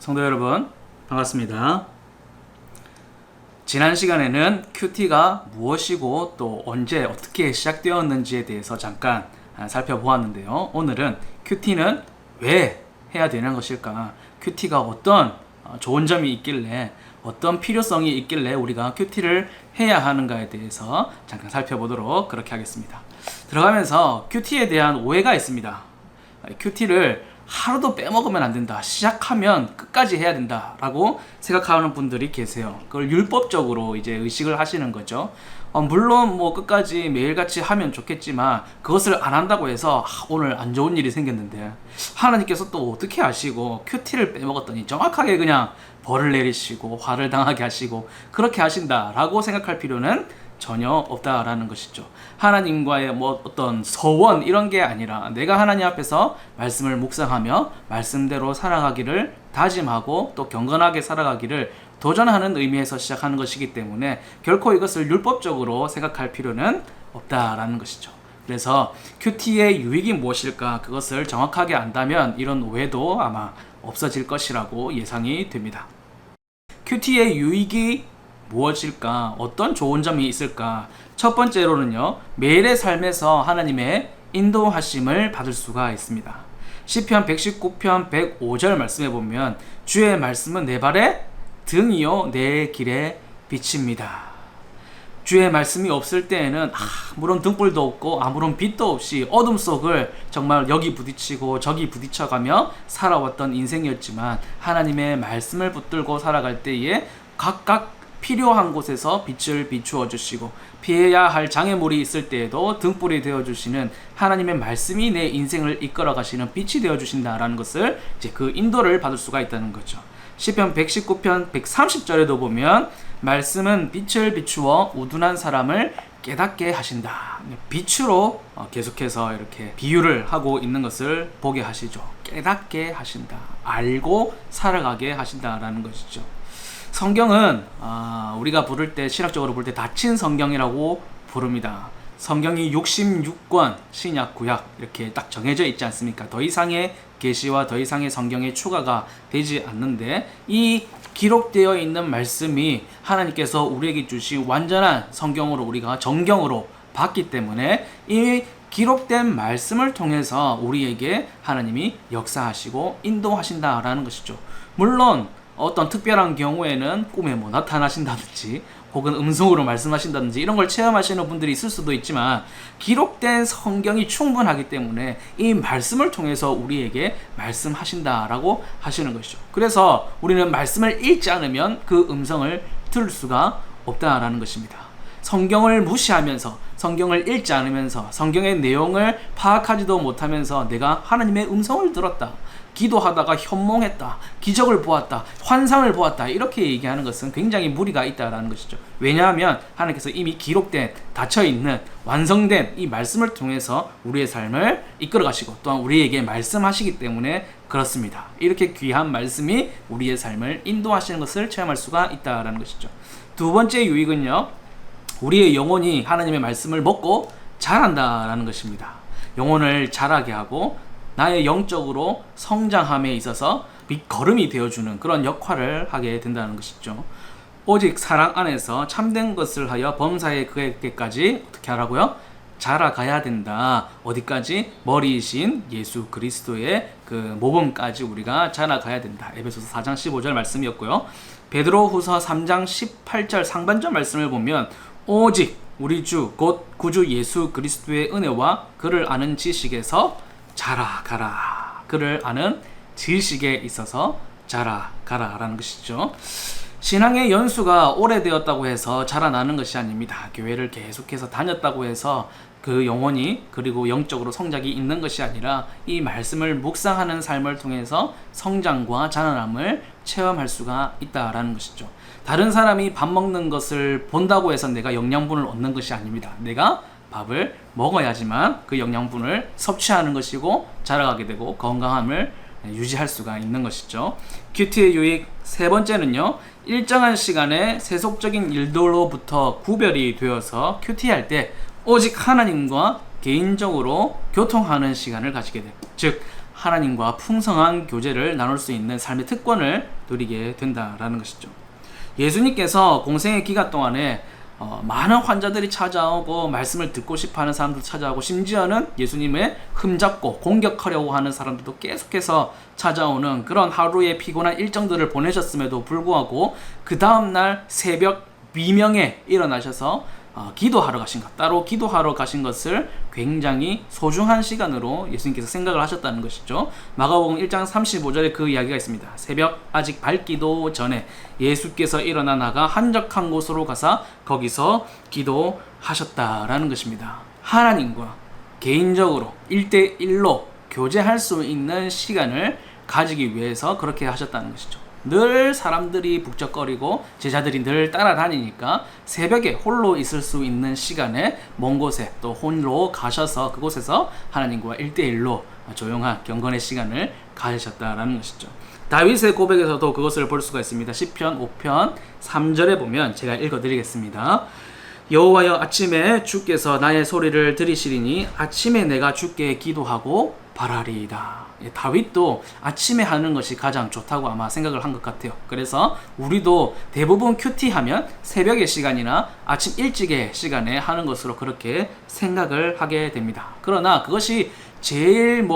성도 여러분, 반갑습니다. 지난 시간에는 큐티가 무엇이고 또 언제 어떻게 시작되었는지에 대해서 잠깐 살펴보았는데요. 오늘은 큐티는 왜 해야 되는 것일까? 큐티가 어떤 좋은 점이 있길래, 어떤 필요성이 있길래 우리가 큐티를 해야 하는가에 대해서 잠깐 살펴보도록 그렇게 하겠습니다. 들어가면서 큐티에 대한 오해가 있습니다. 큐티를 하루도 빼먹으면 안 된다, 시작하면 끝까지 해야 된다 라고 생각하는 분들이 계세요. 그걸 율법적으로 이제 의식을 하시는 거죠. 물론 뭐 끝까지 매일같이 하면 좋겠지만 그것을 안 한다고 해서 오늘 안 좋은 일이 생겼는데 하나님께서 또 어떻게 아시고 큐티를 빼먹었더니 정확하게 그냥 벌을 내리시고 화를 당하게 하시고 그렇게 하신다라고 생각할 필요는 전혀 없다라는 것이죠. 하나님과의 뭐 어떤 서원 이런 게 아니라 내가 하나님 앞에서 말씀을 묵상하며 말씀대로 살아가기를 다짐하고 또 경건하게 살아가기를 도전하는 의미에서 시작하는 것이기 때문에 결코 이것을 율법적으로 생각할 필요는 없다라는 것이죠. 그래서 큐티의 유익이 무엇일까, 그것을 정확하게 안다면 이런 오해도 아마 없어질 것이라고 예상이 됩니다. 큐티의 유익이 무엇일까? 어떤 좋은 점이 있을까? 첫 번째로는요, 매일의 삶에서 하나님의 인도하심을 받을 수가 있습니다. 시편 119편 105절 말씀에 보면 주의 말씀은 내 발의 등이요 내 길의 빛입니다. 주의 말씀이 없을 때에는 아무런 등불도 없고 아무런 빛도 없이 어둠 속을 정말 여기 부딪히고 저기 부딪혀가며 살아왔던 인생이었지만 하나님의 말씀을 붙들고 살아갈 때에 각각 필요한 곳에서 빛을 비추어 주시고 피해야 할 장애물이 있을 때에도 등불이 되어 주시는 하나님의 말씀이 내 인생을 이끌어 가시는 빛이 되어 주신다라는 것을 이제 그 인도를 받을 수가 있다는 거죠. 시편 119편 130절에도 보면 말씀은 빛을 비추어 우둔한 사람을 깨닫게 하신다. 빛으로 계속해서 이렇게 비유를 하고 있는 것을 보게 하시죠. 깨닫게 하신다. 알고 살아가게 하신다라는 것이죠. 성경은 우리가 부를 때, 신학적으로 부를 때 닫힌 성경이라고 부릅니다. 성경이 66권 신약 구약 이렇게 딱 정해져 있지 않습니까? 더 이상의 계시와 더 이상의 성경의 추가가 되지 않는데 이 기록되어 있는 말씀이 하나님께서 우리에게 주신 완전한 성경으로 우리가 정경으로 봤기 때문에 이 기록된 말씀을 통해서 우리에게 하나님이 역사하시고 인도하신다라는 것이죠. 물론 어떤 특별한 경우에는 꿈에 뭐 나타나신다든지 혹은 음성으로 말씀하신다든지 이런 걸 체험하시는 분들이 있을 수도 있지만 기록된 성경이 충분하기 때문에 이 말씀을 통해서 우리에게 말씀하신다라고 하시는 것이죠. 그래서 우리는 말씀을 읽지 않으면 그 음성을 들을 수가 없다라는 것입니다. 성경을 무시하면서, 성경을 읽지 않으면서, 성경의 내용을 파악하지도 못하면서 내가 하나님의 음성을 들었다, 기도하다가 현몽했다, 기적을 보았다, 환상을 보았다 이렇게 얘기하는 것은 굉장히 무리가 있다라는 것이죠. 왜냐하면 하나님께서 이미 기록된, 닫혀있는, 완성된 이 말씀을 통해서 우리의 삶을 이끌어 가시고 또한 우리에게 말씀하시기 때문에 그렇습니다. 이렇게 귀한 말씀이 우리의 삶을 인도하시는 것을 체험할 수가 있다라는 것이죠. 두 번째 유익은요, 우리의 영혼이 하나님의 말씀을 먹고 자란다라는 것입니다. 영혼을 자라게 하고 나의 영적으로 성장함에 있어서 밑거름이 되어주는 그런 역할을 하게 된다는 것이죠. 오직 사랑 안에서 참된 것을 하여 범사에 그에게까지 어떻게 하라고요? 자라가야 된다. 어디까지? 머리이신 예수 그리스도의 그 모범까지 우리가 자라가야 된다. 에베소서 4장 15절 말씀이었고요. 베드로후서 3장 18절 상반절 말씀을 보면 오직 우리 주 곧 구주 예수 그리스도의 은혜와 그를 아는 지식에서 자라가라. 그를 아는 지식에 있어서 자라가라 라는 것이죠. 신앙의 연수가 오래되었다고 해서 자라나는 것이 아닙니다. 교회를 계속해서 다녔다고 해서 그 영혼이 그리고 영적으로 성장이 있는 것이 아니라 이 말씀을 묵상하는 삶을 통해서 성장과 자라남을 체험할 수가 있다라는 것이죠. 다른 사람이 밥 먹는 것을 본다고 해서 내가 영양분을 얻는 것이 아닙니다. 내가 밥을 먹어야지만 그 영양분을 섭취하는 것이고 자라가게 되고 건강함을 유지할 수가 있는 것이죠. 큐티의 유익 세 번째는요, 일정한 시간에 세속적인 일들로부터 구별이 되어서 큐티할 때 오직 하나님과 개인적으로 교통하는 시간을 가지게 됩니다. 즉 하나님과 풍성한 교제를 나눌 수 있는 삶의 특권을 누리게 된다라는 것이죠. 예수님께서 공생의 기간 동안에 많은 환자들이 찾아오고 말씀을 듣고 싶어하는 사람도 찾아오고 심지어는 예수님의 흠잡고 공격하려고 하는 사람들도 계속해서 찾아오는 그런 하루의 피곤한 일정들을 보내셨음에도 불구하고 그 다음날 새벽 미명에 일어나셔서 기도하러 가신 것, 따로 기도하러 가신 것을 굉장히 소중한 시간으로 예수님께서 생각을 하셨다는 것이죠. 마가복음 1장 35절에 그 이야기가 있습니다. 새벽 아직 밝기도 전에 예수께서 일어나 나가 한적한 곳으로 가서 거기서 기도하셨다라는 것입니다. 하나님과 개인적으로 1대1로 교제할 수 있는 시간을 가지기 위해서 그렇게 하셨다는 것이죠. 늘 사람들이 북적거리고 제자들이 늘 따라다니니까 새벽에 홀로 있을 수 있는 시간에 먼 곳에 또 홀로 가셔서 그곳에서 하나님과 1대1로 조용한 경건의 시간을 가지셨다라는 것이죠. 다윗의 고백에서도 그것을 볼 수가 있습니다. 시편 5편 3절에 보면 제가 읽어드리겠습니다. 여호와여, 아침에 주께서 나의 소리를 들으시리니 아침에 내가 주께 기도하고 바라리이다. 다윗도 아침에 하는 것이 가장 좋다고 아마 생각을 한 것 같아요. 그래서 우리도 대부분 큐티하면 새벽의 시간이나 아침 일찍의 시간에 하는 것으로 그렇게 생각을 하게 됩니다. 그러나 그것이 제일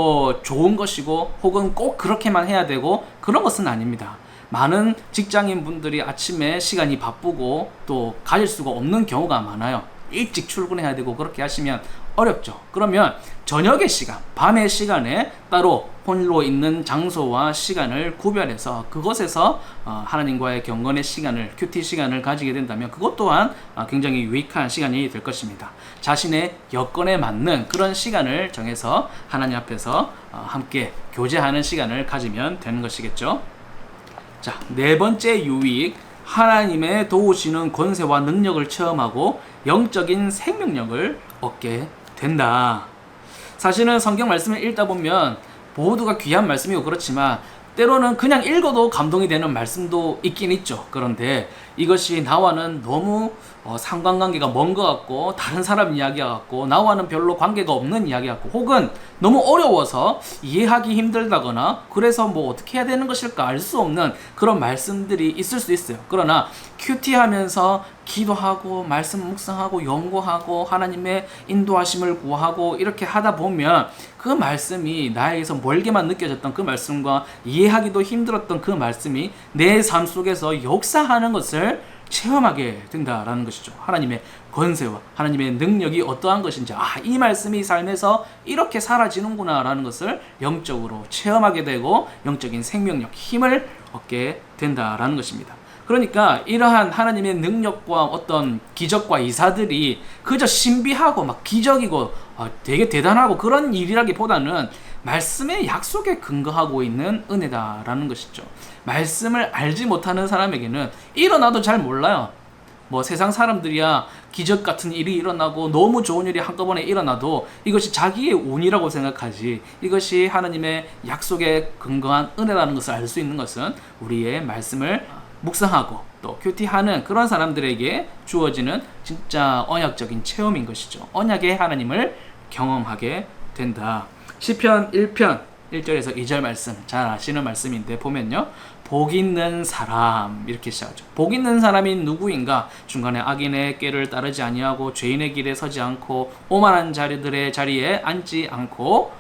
좋은 것이고 혹은 꼭 그렇게만 해야 되고 그런 것은 아닙니다. 많은 직장인 분들이 아침에 시간이 바쁘고 또 가질 수가 없는 경우가 많아요. 일찍 출근해야 되고 그렇게 하시면 어렵죠. 그러면 저녁의 시간, 밤의 시간에 따로 홀로 있는 장소와 시간을 구별해서 그것에서 하나님과의 경건의 시간을, 큐티 시간을 가지게 된다면 그것 또한 굉장히 유익한 시간이 될 것입니다. 자신의 여건에 맞는 그런 시간을 정해서 하나님 앞에서 함께 교제하는 시간을 가지면 되는 것이겠죠. 자, 네 번째 유익, 하나님의 도우시는 권세와 능력을 체험하고 영적인 생명력을 얻게 된다. 사실은 성경 말씀을 읽다 보면 모두가 귀한 말씀이고 그렇지만 때로는 그냥 읽어도 감동이 되는 말씀도 있긴 있죠. 그런데 이것이 나와는 너무 상관관계가 먼 것 같고 다른 사람 이야기 같고 나와는 별로 관계가 없는 이야기 같고 혹은 너무 어려워서 이해하기 힘들다거나 그래서 어떻게 해야 되는 것일까 알 수 없는 그런 말씀들이 있을 수 있어요. 그러나 큐티하면서 기도하고 말씀 묵상하고 연구하고 하나님의 인도하심을 구하고 이렇게 하다 보면 그 말씀이 나에게서 멀게만 느껴졌던 그 말씀과 이해하기도 힘들었던 그 말씀이 내 삶 속에서 역사하는 것을 체험하게 된다라는 것이죠. 하나님의 권세와 하나님의 능력이 어떠한 것인지, 이 말씀이 삶에서 이렇게 사라지는구나 라는 것을 영적으로 체험하게 되고 영적인 생명력, 힘을 얻게 된다라는 것입니다. 그러니까 이러한 하나님의 능력과 어떤 기적과 이사들이 그저 신비하고 기적이고 되게 대단하고 그런 일이라기보다는 말씀의 약속에 근거하고 있는 은혜다라는 것이죠. 말씀을 알지 못하는 사람에게는 일어나도 잘 몰라요. 세상 사람들이야 기적 같은 일이 일어나고 너무 좋은 일이 한꺼번에 일어나도 이것이 자기의 운이라고 생각하지, 이것이 하나님의 약속에 근거한 은혜라는 것을 알 수 있는 것은 우리의 말씀을 묵상하고 또 큐티하는 그런 사람들에게 주어지는 진짜 언약적인 체험인 것이죠. 언약의 하나님을 경험하게 된다. 시편 1편 1절에서 2절 말씀 잘 아시는 말씀인데 보면요, 복 있는 사람 이렇게 시작하죠. 복 있는 사람이 누구인가? 중간에 악인의 꾀를 따르지 아니하고 죄인의 길에 서지 않고 오만한 자리들의 자리에 앉지 않고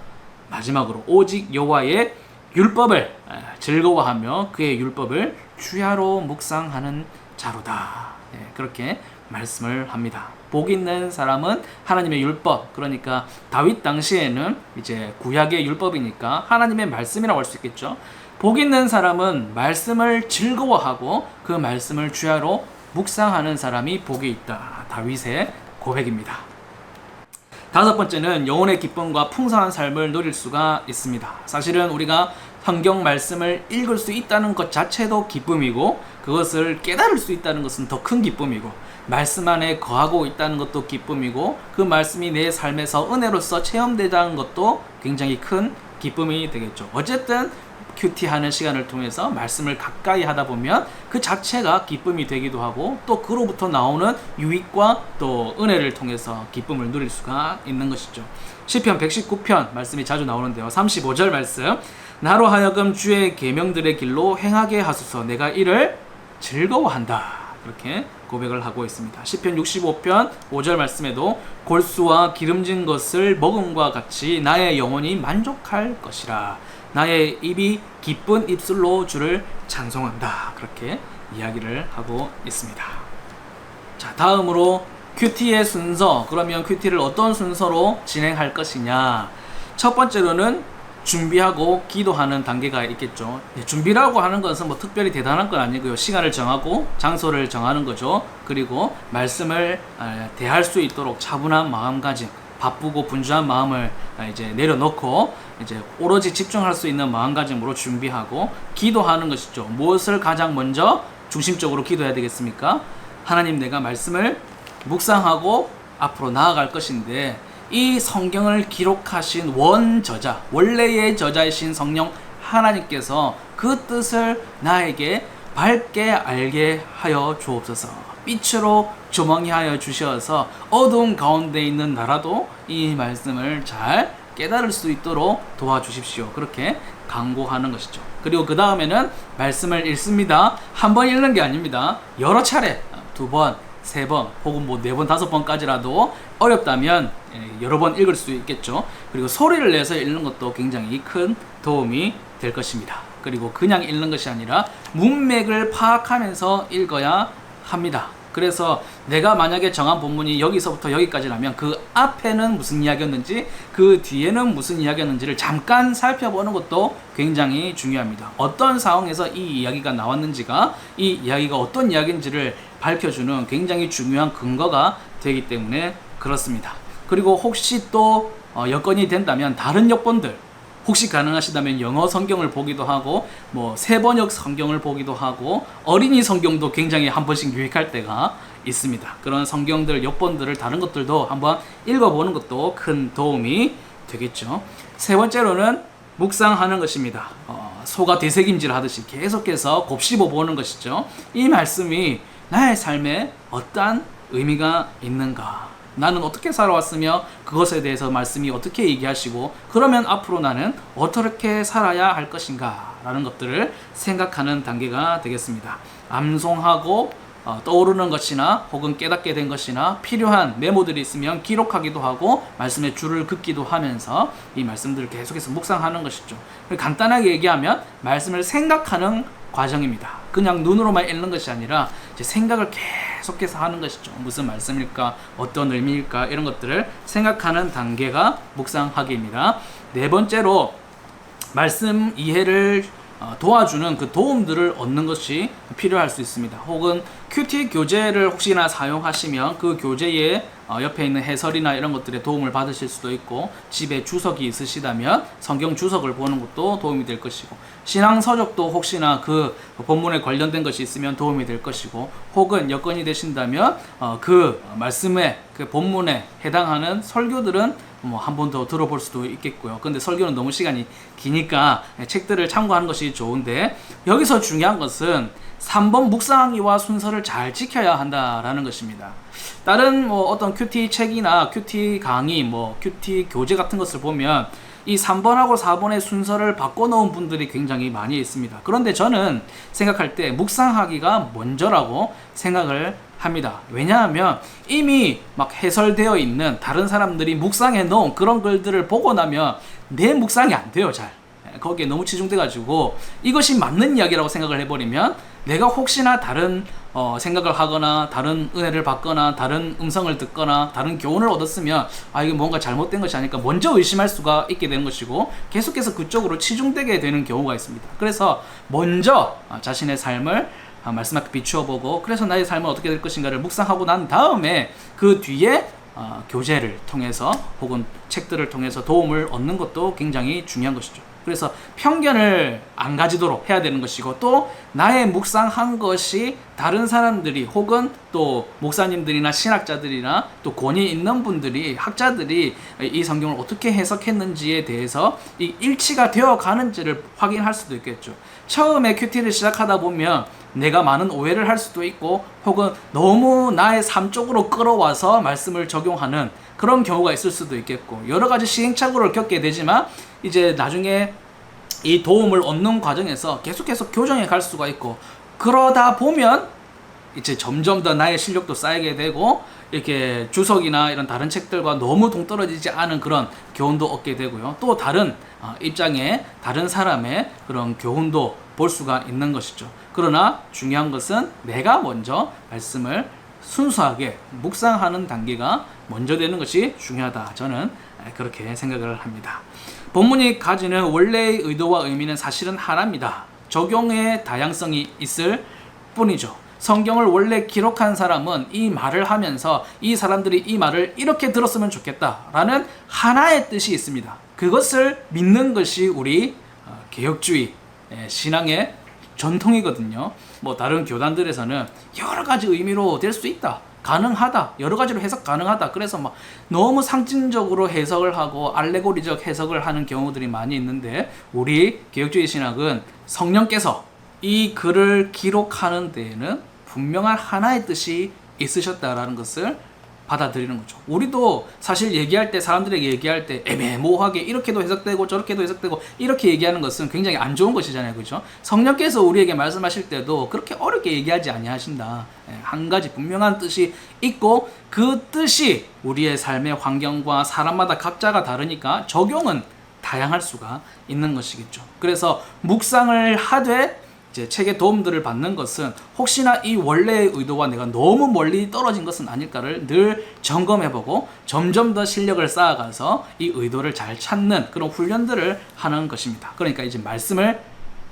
마지막으로 오직 여호와의 율법을 즐거워하며 그의 율법을 주야로 묵상하는 자로다. 그렇게 말씀을 합니다. 복 있는 사람은 하나님의 율법, 그러니까 다윗 당시에는 이제 구약의 율법이니까 하나님의 말씀이라고 할 수 있겠죠. 복 있는 사람은 말씀을 즐거워하고 그 말씀을 주야로 묵상하는 사람이 복이 있다. 다윗의 고백입니다. 다섯 번째는 영혼의 기쁨과 풍성한 삶을 누릴 수가 있습니다. 사실은 우리가 성경 말씀을 읽을 수 있다는 것 자체도 기쁨이고 그것을 깨달을 수 있다는 것은 더 큰 기쁨이고 말씀 안에 거하고 있다는 것도 기쁨이고 그 말씀이 내 삶에서 은혜로서 체험되다는 것도 굉장히 큰 기쁨이 되겠죠. 어쨌든 큐티하는 시간을 통해서 말씀을 가까이 하다 보면 그 자체가 기쁨이 되기도 하고 또 그로부터 나오는 유익과 또 은혜를 통해서 기쁨을 누릴 수가 있는 것이죠. 시편 119편 말씀이 자주 나오는데요. 35절 말씀, 나로 하여금 주의 계명들의 길로 행하게 하소서, 내가 이를 즐거워한다. 그렇게 고백을 하고 있습니다. 시편 65편 5절 말씀에도 골수와 기름진 것을 먹음과 같이 나의 영혼이 만족할 것이라, 나의 입이 기쁜 입술로 주를 찬송한다. 그렇게 이야기를 하고 있습니다. 자, 다음으로 큐티의 순서, 그러면 큐티를 어떤 순서로 진행할 것이냐. 첫 번째로는 준비하고 기도하는 단계가 있겠죠. 준비라고 하는 것은 뭐 특별히 대단한 건 아니고요. 시간을 정하고 장소를 정하는 거죠. 그리고 말씀을 대할 수 있도록 차분한 마음가짐, 바쁘고 분주한 마음을 이제 내려놓고 이제 오로지 집중할 수 있는 마음가짐으로 준비하고 기도하는 것이죠. 무엇을 가장 먼저 중심적으로 기도해야 되겠습니까? 하나님, 내가 말씀을 묵상하고 앞으로 나아갈 것인데 이 성경을 기록하신 원저자, 원래의 저자이신 성령 하나님께서 그 뜻을 나에게 밝게 알게 하여 주옵소서. 빛으로 조망히 하여 주셔서 어두운 가운데 있는 나라도 이 말씀을 잘 깨달을 수 있도록 도와주십시오. 그렇게 간구하는 것이죠. 그리고 그 다음에는 말씀을 읽습니다. 한 번 읽는 게 아닙니다. 여러 차례, 2번, 3번 혹은 뭐 4번, 5번까지라도 어렵다면 여러 번 읽을 수 있겠죠. 그리고 소리를 내서 읽는 것도 굉장히 큰 도움이 될 것입니다. 그리고 그냥 읽는 것이 아니라 문맥을 파악하면서 읽어야 합니다. 그래서 내가 만약에 정한 본문이 여기서부터 여기까지라면 그 앞에는 무슨 이야기였는지 그 뒤에는 무슨 이야기였는지를 잠깐 살펴보는 것도 굉장히 중요합니다. 어떤 상황에서 이 이야기가 나왔는지가 이 이야기가 어떤 이야기인지를 밝혀주는 굉장히 중요한 근거가 되기 때문에 그렇습니다. 그리고 혹시 또 여건이 된다면 다른 여건들, 혹시 가능하시다면 영어 성경을 보기도 하고 뭐 세번역 성경을 보기도 하고 어린이 성경도 굉장히 한 번씩 유익할 때가 있습니다. 그런 성경들, 역본들을 다른 것들도 한번 읽어보는 것도 큰 도움이 되겠죠. 세 번째로는 묵상하는 것입니다. 소가 되새김질 하듯이 계속해서 곱씹어 보는 것이죠. 이 말씀이 나의 삶에 어떠한 의미가 있는가, 나는 어떻게 살아왔으며 그것에 대해서 말씀이 어떻게 얘기하시고 그러면 앞으로 나는 어떻게 살아야 할 것인가 라는 것들을 생각하는 단계가 되겠습니다. 암송하고 떠오르는 것이나 혹은 깨닫게 된 것이나 필요한 메모들이 있으면 기록하기도 하고 말씀의 줄을 긋기도 하면서 이 말씀들을 계속해서 묵상하는 것이죠. 간단하게 얘기하면 말씀을 생각하는 과정입니다. 그냥 눈으로만 읽는 것이 아니라 이제 생각을 계속해서 하는 것이죠. 무슨 말씀일까? 어떤 의미일까? 이런 것들을 생각하는 단계가 묵상하기입니다. 네 번째로 말씀 이해를 도와주는 그 도움들을 얻는 것이 필요할 수 있습니다. 혹은 큐티 교재를 혹시나 사용하시면 그 교재에 옆에 있는 해설이나 이런 것들에 도움을 받으실 수도 있고, 집에 주석이 있으시다면 성경 주석을 보는 것도 도움이 될 것이고, 신앙 서적도 혹시나 그 본문에 관련된 것이 있으면 도움이 될 것이고, 혹은 여건이 되신다면 그 말씀에 그 본문에 해당하는 설교들은 뭐 한 번 더 들어볼 수도 있겠고요. 근데 설교는 너무 시간이 기니까 책들을 참고하는 것이 좋은데, 여기서 중요한 것은 3번 묵상하기와 순서를 잘 지켜야 한다라는 것입니다. 다른 뭐 어떤 큐티 책이나 큐티 강의, 뭐 큐티 교재 같은 것을 보면 이 3번하고 4번의 순서를 바꿔놓은 분들이 굉장히 많이 있습니다. 그런데 저는 생각할 때 묵상하기가 먼저라고 생각을 합니다. 왜냐하면 이미 막 해설되어 있는 다른 사람들이 묵상해 놓은 그런 글들을 보고 나면 내 묵상이 안 돼요. 잘 거기에 너무 치중돼 가지고 이것이 맞는 이야기라고 생각을 해버리면 내가 혹시나 다른 생각을 하거나 다른 은혜를 받거나 다른 음성을 듣거나 다른 교훈을 얻었으면 이게 뭔가 잘못된 것이 아닐까 먼저 의심할 수가 있게 되는 것이고, 계속해서 그쪽으로 치중되게 되는 경우가 있습니다. 그래서 먼저 자신의 삶을 말씀 앞에 비추어 보고, 그래서 나의 삶은 어떻게 될 것인가를 묵상하고 난 다음에 그 뒤에 교재를 통해서 혹은 책들을 통해서 도움을 얻는 것도 굉장히 중요한 것이죠. 그래서 편견을 안 가지도록 해야 되는 것이고, 또 나의 묵상한 것이 다른 사람들이 혹은 또 목사님들이나 신학자들이나 또 권위 있는 분들이, 학자들이 이 성경을 어떻게 해석했는지에 대해서 이 일치가 되어 가는지를 확인할 수도 있겠죠. 처음에 큐티를 시작하다 보면 내가 많은 오해를 할 수도 있고, 혹은 너무 나의 삶 쪽으로 끌어와서 말씀을 적용하는 그런 경우가 있을 수도 있겠고, 여러 가지 시행착오를 겪게 되지만 이제 나중에 이 도움을 얻는 과정에서 계속해서 교정해 갈 수가 있고, 그러다 보면 이제 점점 더 나의 실력도 쌓이게 되고, 이렇게 주석이나 이런 다른 책들과 너무 동떨어지지 않은 그런 교훈도 얻게 되고요. 또 다른 입장에 다른 사람의 그런 교훈도 볼 수가 있는 것이죠. 그러나 중요한 것은 내가 먼저 말씀을 순수하게 묵상하는 단계가 먼저 되는 것이 중요하다. 저는 그렇게 생각을 합니다. 본문이 가지는 원래의 의도와 의미는 사실은 하나입니다. 적용의 다양성이 있을 뿐이죠. 성경을 원래 기록한 사람은 이 말을 하면서 이 사람들이 이 말을 이렇게 들었으면 좋겠다라는 하나의 뜻이 있습니다. 그것을 믿는 것이 우리 개혁주의 신앙의 전통이거든요. 뭐 다른 교단들에서는 여러 가지 의미로 될 수 있다, 가능하다, 여러 가지로 해석 가능하다, 그래서 막 너무 상징적으로 해석을 하고 알레고리적 해석을 하는 경우들이 많이 있는데, 우리 개혁주의 신학은 성령께서 이 글을 기록하는 데에는 분명한 하나의 뜻이 있으셨다라는 것을 받아들이는 거죠. 우리도 사실 얘기할 때, 사람들에게 얘기할 때 애매모호하게 이렇게도 해석되고 저렇게도 해석되고 이렇게 얘기하는 것은 굉장히 안 좋은 것이잖아요. 그렇죠? 성령께서 우리에게 말씀하실 때도 그렇게 어렵게 얘기하지 아니하신다. 한 가지 분명한 뜻이 있고, 그 뜻이 우리의 삶의 환경과 사람마다 각자가 다르니까 적용은 다양할 수가 있는 것이겠죠. 그래서 묵상을 하되 이제 책의 도움들을 받는 것은 혹시나 이 원래의 의도와 내가 너무 멀리 떨어진 것은 아닐까를 늘 점검해보고 점점 더 실력을 쌓아가서 이 의도를 잘 찾는 그런 훈련들을 하는 것입니다. 그러니까 이제 말씀을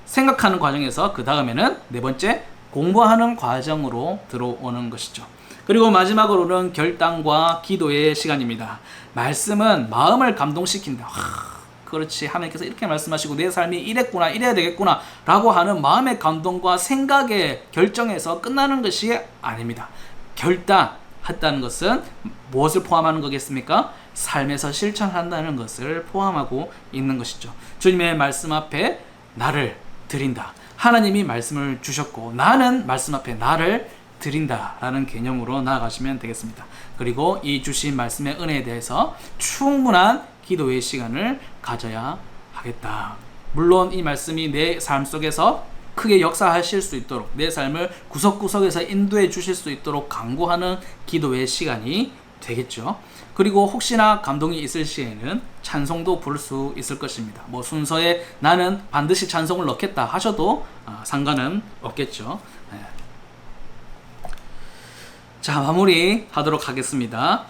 생각하는 과정에서 그 다음에는 네 번째, 공부하는 과정으로 들어오는 것이죠. 그리고 마지막으로는 결단과 기도의 시간입니다. 말씀은 마음을 감동시킨다. 그렇지, 하나님께서 이렇게 말씀하시고 내 삶이 이랬구나, 이래야 되겠구나 라고 하는 마음의 감동과 생각의 결정에서 끝나는 것이 아닙니다. 결단했다는 것은 무엇을 포함하는 거겠습니까? 삶에서 실천한다는 것을 포함하고 있는 것이죠. 주님의 말씀 앞에 나를 드린다. 하나님이 말씀을 주셨고 나는 말씀 앞에 나를 드린다 라는 개념으로 나아가시면 되겠습니다. 그리고 이 주신 말씀의 은혜에 대해서 충분한 기도의 시간을 가져야 하겠다. 물론 이 말씀이 내 삶 속에서 크게 역사하실 수 있도록, 내 삶을 구석구석에서 인도해 주실 수 있도록 강구하는 기도의 시간이 되겠죠. 그리고 혹시나 감동이 있을 시에는 찬송도 부를 수 있을 것입니다. 뭐 순서에 나는 반드시 찬송을 넣겠다 하셔도 상관은 없겠죠. 자, 마무리하도록 하겠습니다.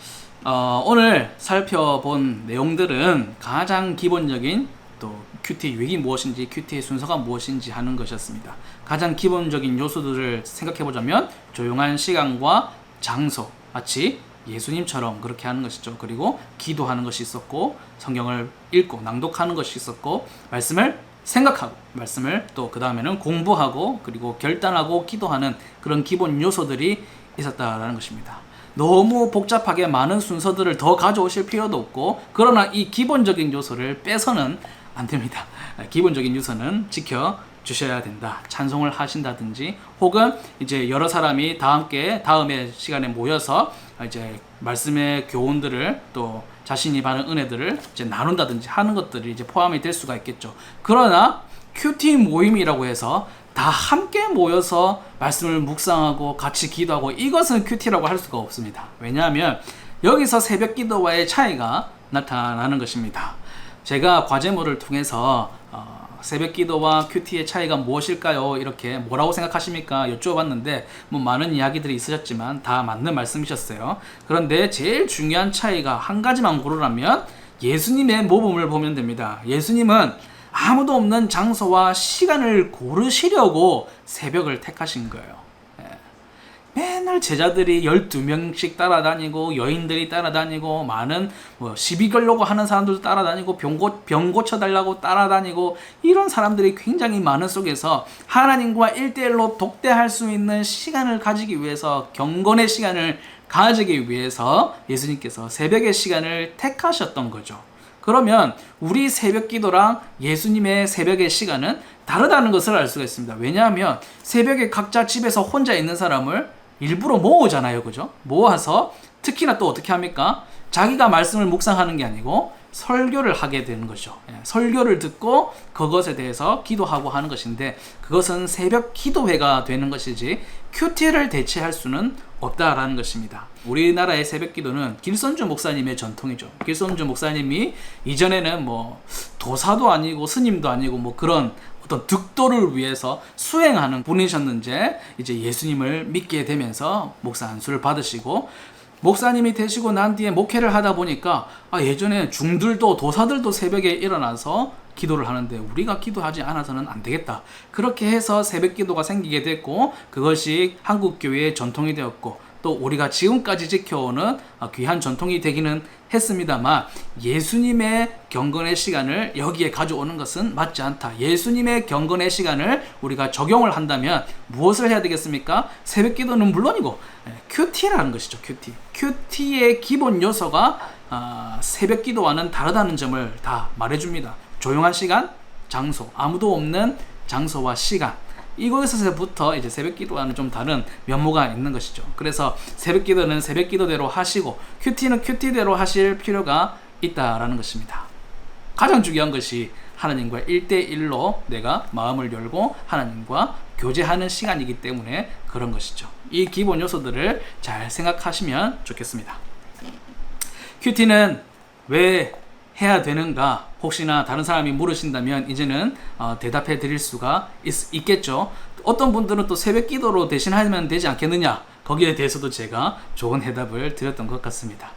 오늘 살펴본 내용들은 가장 기본적인 또 큐티 유익이 무엇인지, 큐티의 순서가 무엇인지 하는 것이었습니다. 가장 기본적인 요소들을 생각해보자면 조용한 시간과 장소, 마치 예수님처럼 그렇게 하는 것이죠. 그리고 기도하는 것이 있었고, 성경을 읽고 낭독하는 것이 있었고, 말씀을 생각하고, 말씀을 또 그 다음에는 공부하고, 그리고 결단하고 기도하는 그런 기본 요소들이 있었다라는 것입니다. 너무 복잡하게 많은 순서들을 더 가져오실 필요도 없고, 그러나 이 기본적인 요소를 빼서는 안 됩니다. 기본적인 요소는 지켜주셔야 된다. 찬송을 하신다든지, 혹은 이제 여러 사람이 다 함께 다음에 시간에 모여서 이제 말씀의 교훈들을 또 자신이 받은 은혜들을 이제 나눈다든지 하는 것들이 이제 포함이 될 수가 있겠죠. 그러나 큐티 모임이라고 해서 다 함께 모여서 말씀을 묵상하고 같이 기도하고, 이것은 큐티라고 할 수가 없습니다. 왜냐하면 여기서 새벽 기도와의 차이가 나타나는 것입니다. 제가 과제물을 통해서 새벽 기도와 큐티의 차이가 무엇일까요? 이렇게 뭐라고 생각하십니까? 여쭤봤는데 뭐 많은 이야기들이 있으셨지만 다 맞는 말씀이셨어요. 그런데 제일 중요한 차이가 한 가지만 고르라면 예수님의 모범을 보면 됩니다. 예수님은 아무도 없는 장소와 시간을 고르시려고 새벽을 택하신 거예요. 맨날 제자들이 12명씩 따라다니고 여인들이 따라다니고 많은 시비 걸려고 하는 사람들도 따라다니고 병 고쳐달라고 따라다니고 이런 사람들이 굉장히 많은 속에서 하나님과 1대1로 독대할 수 있는 시간을 가지기 위해서 경건의 시간을 가지기 위해서 예수님께서 새벽의 시간을 택하셨던 거죠. 그러면 우리 새벽 기도랑 예수님의 새벽의 시간은 다르다는 것을 알 수가 있습니다. 왜냐하면 새벽에 각자 집에서 혼자 있는 사람을 일부러 모으잖아요. 그죠? 모아서 특히나 또 어떻게 합니까? 자기가 말씀을 묵상하는 게 아니고 설교를 하게 되는 거죠. 설교를 듣고 그것에 대해서 기도하고 하는 것인데 그것은 새벽 기도회가 되는 것이지 큐티를 대체할 수는 없다라는 것입니다. 우리나라의 새벽 기도는 길선주 목사님의 전통이죠. 길선주 목사님이 이전에는 도사도 아니고 스님도 아니고 그런 어떤 득도를 위해서 수행하는 분이셨는지 이제 예수님을 믿게 되면서 목사 안수를 받으시고 목사님이 되시고 난 뒤에 목회를 하다 보니까 예전에 중들도 도사들도 새벽에 일어나서 기도를 하는데 우리가 기도하지 않아서는 안 되겠다. 그렇게 해서 새벽 기도가 생기게 됐고 그것이 한국교회의 전통이 되었고 또 우리가 지금까지 지켜오는 귀한 전통이 되기는 했습니다만 예수님의 경건의 시간을 여기에 가져오는 것은 맞지 않다. 예수님의 경건의 시간을 우리가 적용을 한다면 무엇을 해야 되겠습니까? 새벽 기도는 물론이고 큐티라는 것이죠. 큐티의 기본 요소가 새벽 기도와는 다르다는 점을 다 말해줍니다. 조용한 시간, 장소, 아무도 없는 장소와 시간, 이곳에서부터 이제 새벽 기도와는 좀 다른 면모가 있는 것이죠. 그래서 새벽 기도는 새벽 기도대로 하시고 큐티는 큐티대로 하실 필요가 있다라는 것입니다. 가장 중요한 것이 하나님과 1대1로 내가 마음을 열고 하나님과 교제하는 시간이기 때문에 그런 것이죠. 이 기본 요소들을 잘 생각하시면 좋겠습니다. 큐티는 왜 해야 되는가? 혹시나 다른 사람이 물으신다면 이제는 대답해 드릴 수가 있겠죠. 어떤 분들은 또 새벽 기도로 대신하면 되지 않겠느냐? 거기에 대해서도 제가 좋은 해답을 드렸던 것 같습니다.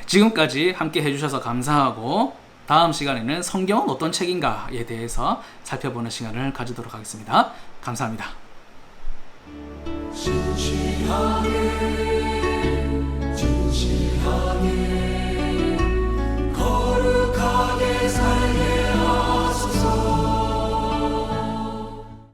지금까지 함께 해주셔서 감사하고 다음 시간에는 성경은 어떤 책인가에 대해서 살펴보는 시간을 가지도록 하겠습니다. 감사합니다. 진실하게 거룩하게 살게